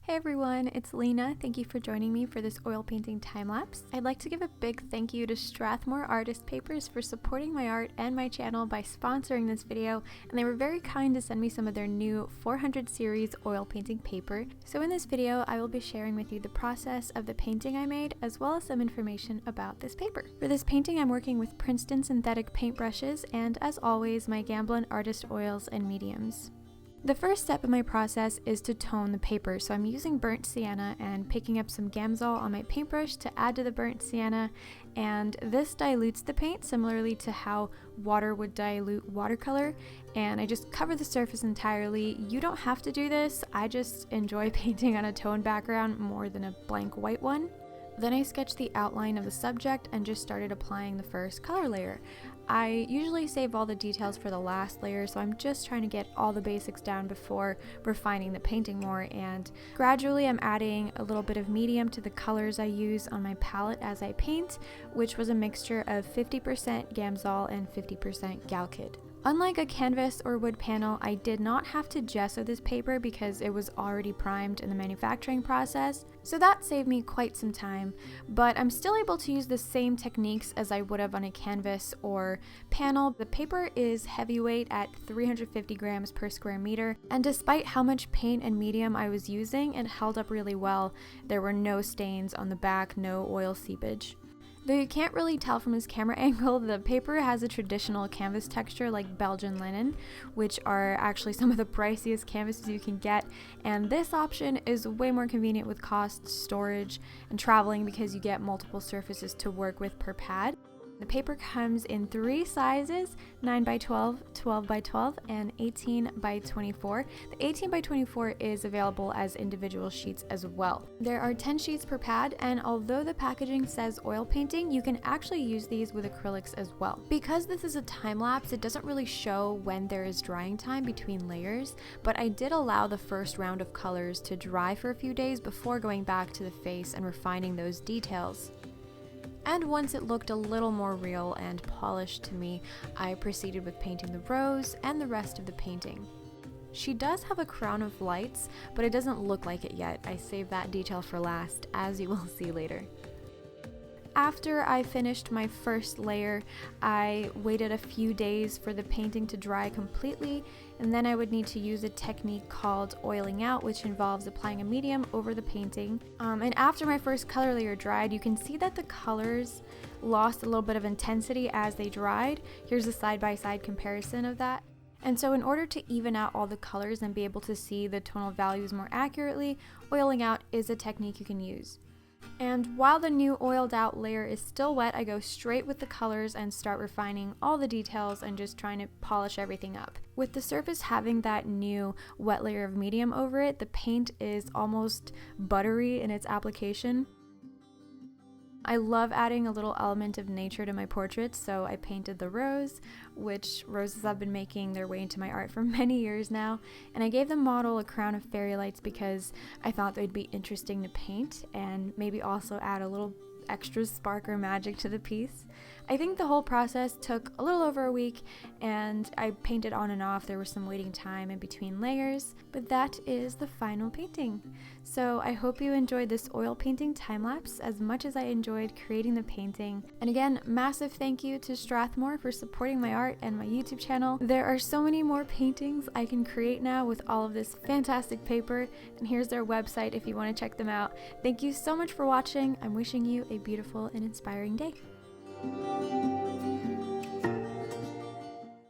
Hey everyone, it's Lena. Thank you for joining me for this oil painting time-lapse. I'd like to give a big thank you to Strathmore Artist Papers for supporting my art and my channel by sponsoring this video, and they were very kind to send me some of their new 400 series oil painting paper. So in this video, I will be sharing with you the process of the painting I made, as well as some information about this paper. For this painting, I'm working with Princeton synthetic paintbrushes, and as always, my Gamblin artist oils and mediums. The first step in my process is to tone the paper, so I'm using burnt sienna and picking up some Gamsol on my paintbrush to add to the burnt sienna, and this dilutes the paint similarly to how water would dilute watercolor, and I just cover the surface entirely. You don't have to do this, I just enjoy painting on a toned background more than a blank white one. Then I sketched the outline of the subject and just started applying the first color layer. I usually save all the details for the last layer, so I'm just trying to get all the basics down before refining the painting more, and gradually I'm adding a little bit of medium to the colors I use on my palette as I paint, which was a mixture of 50% Gamsol and 50% Galkyd. Unlike a canvas or wood panel, I did not have to gesso this paper because it was already primed in the manufacturing process, so that saved me quite some time, but I'm still able to use the same techniques as I would have on a canvas or panel. The paper is heavyweight at 350 grams per square meter, and despite how much paint and medium I was using, it held up really well. There were no stains on the back, no oil seepage. Though you can't really tell from this camera angle, the paper has a traditional canvas texture like Belgian linen, which are actually some of the priciest canvases you can get, and this option is way more convenient with cost, storage, and traveling because you get multiple surfaces to work with per pad. The paper comes in 3 sizes, 9 by 12, 12 by 12, and 18 by 24. The 18 by 24 is available as individual sheets as well. There are 10 sheets per pad, and although the packaging says oil painting, you can actually use these with acrylics as well. Because this is a time lapse, it doesn't really show when there is drying time between layers, but I did allow the first round of colors to dry for a few days before going back to the face and refining those details. And once it looked a little more real and polished to me, I proceeded with painting the rose and the rest of the painting. She does have a crown of lights, but it doesn't look like it yet. I saved that detail for last, as you will see later. After I finished my first layer, I waited a few days for the painting to dry completely, and then I would need to use a technique called oiling out, which involves applying a medium over the painting. And after my first color layer dried, you can see that the colors lost a little bit of intensity as they dried. Here's a side-by-side comparison of that. And so in order to even out all the colors and be able to see the tonal values more accurately, oiling out is a technique you can use. And while the new oiled out layer is still wet, I go straight with the colors and start refining all the details and just trying to polish everything up. With the surface having that new wet layer of medium over it, the paint is almost buttery in its application. I love adding a little element of nature to my portraits, so I painted the rose, which roses I've been making their way into my art for many years now, and I gave the model a crown of fairy lights because I thought they'd be interesting to paint and maybe also add a little extra spark or magic to the piece. I think the whole process took a little over a week, and I painted on and off. There was some waiting time in between layers, but that is the final painting. So I hope you enjoyed this oil painting time-lapse as much as I enjoyed creating the painting. And again, massive thank you to Strathmore for supporting my art and my YouTube channel. There are so many more paintings I can create now with all of this fantastic paper, and here's their website if you want to check them out. Thank you so much for watching. I'm wishing you a beautiful and inspiring day.